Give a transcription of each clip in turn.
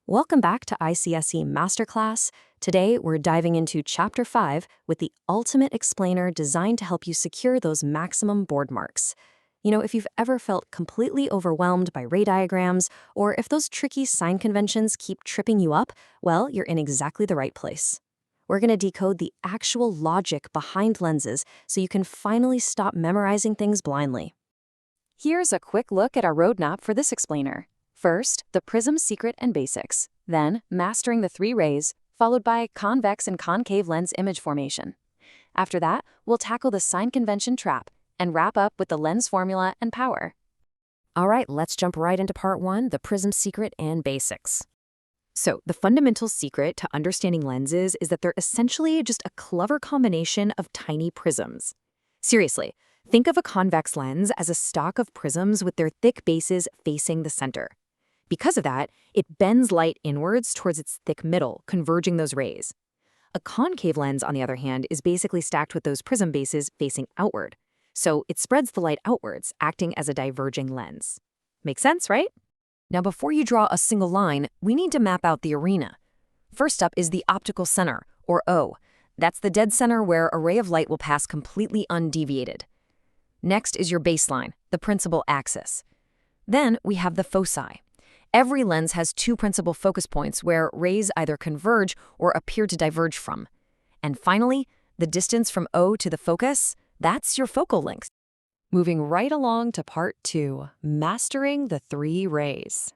Welcome back to ICSE Masterclass. Today, we're diving into Chapter 5 with the ultimate explainer designed to help you secure those maximum board marks. If you've ever felt completely overwhelmed by ray diagrams, or if those tricky sign conventions keep tripping you up, well, you're in exactly the right place. We're going to decode the actual logic behind lenses so you can finally stop memorizing things blindly. Here's a quick look at our roadmap for this explainer. First, the Prism secret and basics. Then, mastering the three rays, followed by convex and concave lens image formation. After that, we'll tackle the sign convention trap and wrap up with the lens formula and power. All right, let's jump right into part 1, the Prism secret and basics. So, the fundamental secret to understanding lenses is that they're essentially just a clever combination of tiny prisms. Seriously, think of a convex lens as a stock of prisms with their thick bases facing the center. Because of that, it bends light inwards towards its thick middle, converging those rays. A concave lens, on the other hand, is basically stacked with those prism bases facing outward. So it spreads the light outwards, acting as a diverging lens. Make sense, right? Now, before you draw a single line, we need to map out the arena. First up is the optical center, or O. That's the dead center where a ray of light will pass completely undeviated. Next is your baseline, the principal axis. Then we have the foci. Every lens has two principal focus points where rays either converge or appear to diverge from. And finally, the distance from O to the focus, that's your focal length. Moving right along to part 2, mastering the three rays.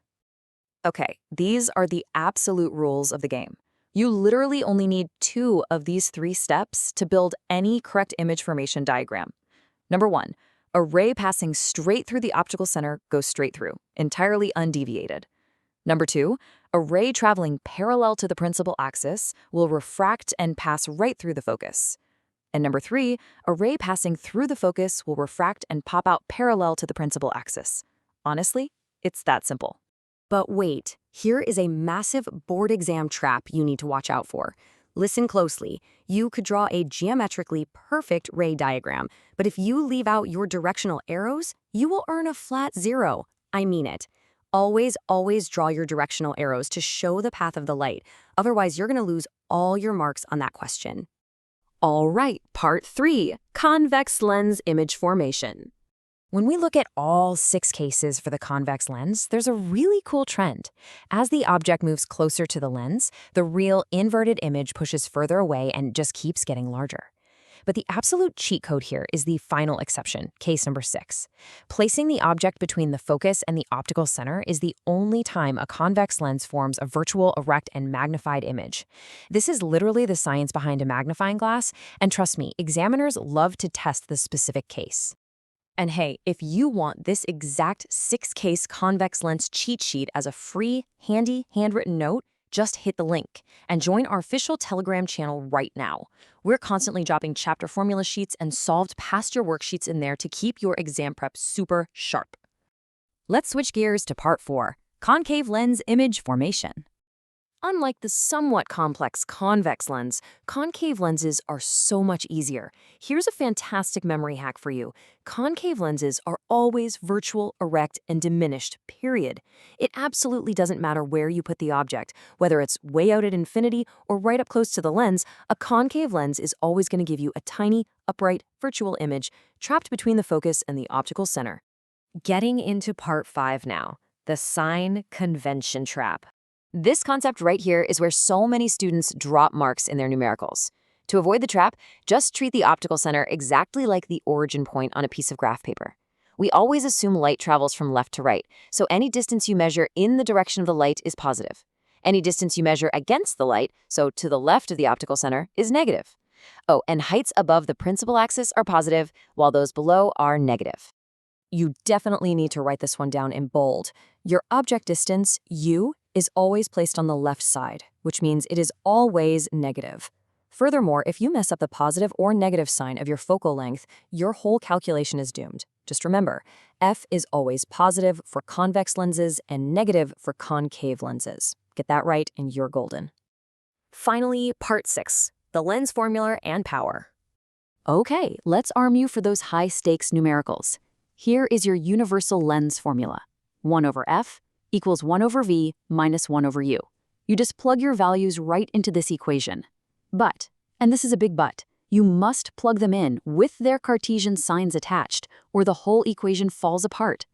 Okay, these are the absolute rules of the game. You literally only need 2 of these 3 steps to build any correct image formation diagram. Number 1, a ray passing straight through the optical center goes straight through, entirely undeviated. Number 2, a ray traveling parallel to the principal axis will refract and pass right through the focus. And number 3, a ray passing through the focus will refract and pop out parallel to the principal axis. Honestly, it's that simple. But wait, here is a massive board exam trap you need to watch out for. Listen closely. You could draw a geometrically perfect ray diagram, but if you leave out your directional arrows, you will earn a flat 0. I mean it. Always draw your directional arrows to show the path of the light. Otherwise, you're going to lose all your marks on that question. All right, part 3, convex lens image formation. When we look at all 6 cases for the convex lens, there's a really cool trend. As the object moves closer to the lens, the real inverted image pushes further away and just keeps getting larger. But the absolute cheat code here is the final exception, case number 6. Placing the object between the focus and the optical center is the only time a convex lens forms a virtual, erect, and magnified image. This is literally the science behind a magnifying glass, and trust me, examiners love to test this specific case. And hey, if you want this exact 6-case convex lens cheat sheet as a free, handy, handwritten note, just hit the link and join our official Telegram channel right now. We're constantly dropping chapter formula sheets and solved past year worksheets in there to keep your exam prep super sharp. Let's switch gears to part 4, concave lens image formation. Unlike the somewhat complex convex lens, concave lenses are so much easier. Here's a fantastic memory hack for you. Concave lenses are always virtual, erect, and diminished, period. It absolutely doesn't matter where you put the object. Whether it's way out at infinity or right up close to the lens, a concave lens is always going to give you a tiny, upright, virtual image trapped between the focus and the optical center. Getting into part 5 now, the sign convention trap. This concept right here is where so many students drop marks in their numericals. To avoid the trap, just treat the optical center exactly like the origin point on a piece of graph paper. We always assume light travels from left to right, so any distance you measure in the direction of the light is positive. Any distance you measure against the light, so to the left of the optical center, is negative. Oh, and heights above the principal axis are positive, while those below are negative. You definitely need to write this one down in bold. Your object distance, u, is always placed on the left side, which means it is always negative. Furthermore, if you mess up the positive or negative sign of your focal length, your whole calculation is doomed. Just remember, f is always positive for convex lenses and negative for concave lenses. Get that right and you're golden. Finally, part 6, the lens formula and power. Okay, let's arm you for those high-stakes numericals. Here is your universal lens formula. 1 over f equals 1 over v minus 1 over u. You just plug your values right into this equation. But, and this is a big but, you must plug them in with their Cartesian signs attached, or the whole equation falls apart.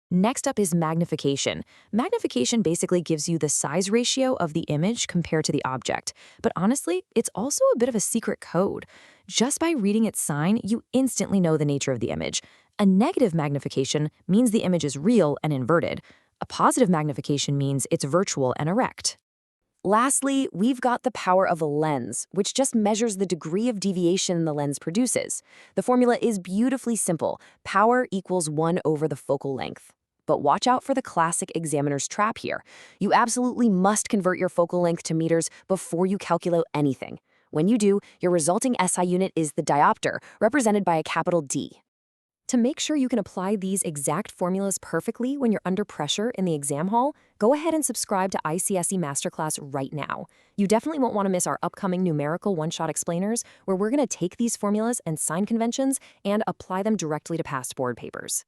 Next up is magnification. Magnification basically gives you the size ratio of the image compared to the object. But honestly, it's also a bit of a secret code. Just by reading its sign, you instantly know the nature of the image. A negative magnification means the image is real and inverted. A positive magnification means it's virtual and erect. Lastly, we've got the power of a lens, which just measures the degree of deviation the lens produces. The formula is beautifully simple. Power equals 1 over the focal length. But watch out for the classic examiner's trap here. You absolutely must convert your focal length to meters before you calculate anything. When you do, your resulting SI unit is the diopter, represented by a capital D. To make sure you can apply these exact formulas perfectly when you're under pressure in the exam hall, go ahead and subscribe to ICSE Masterclass right now. You definitely won't want to miss our upcoming numerical one-shot explainers, where we're going to take these formulas and sign conventions and apply them directly to past board papers.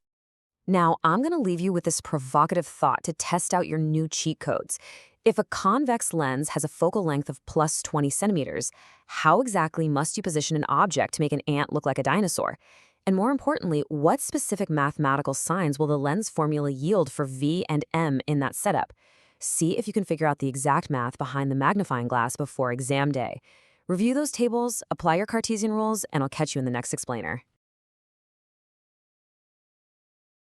Now, I'm going to leave you with this provocative thought to test out your new cheat codes. If a convex lens has a focal length of plus 20 centimeters, how exactly must you position an object to make an ant look like a dinosaur? And more importantly, what specific mathematical signs will the lens formula yield for V and M in that setup? See if you can figure out the exact math behind the magnifying glass before exam day. Review those tables, apply your Cartesian rules, and I'll catch you in the next explainer.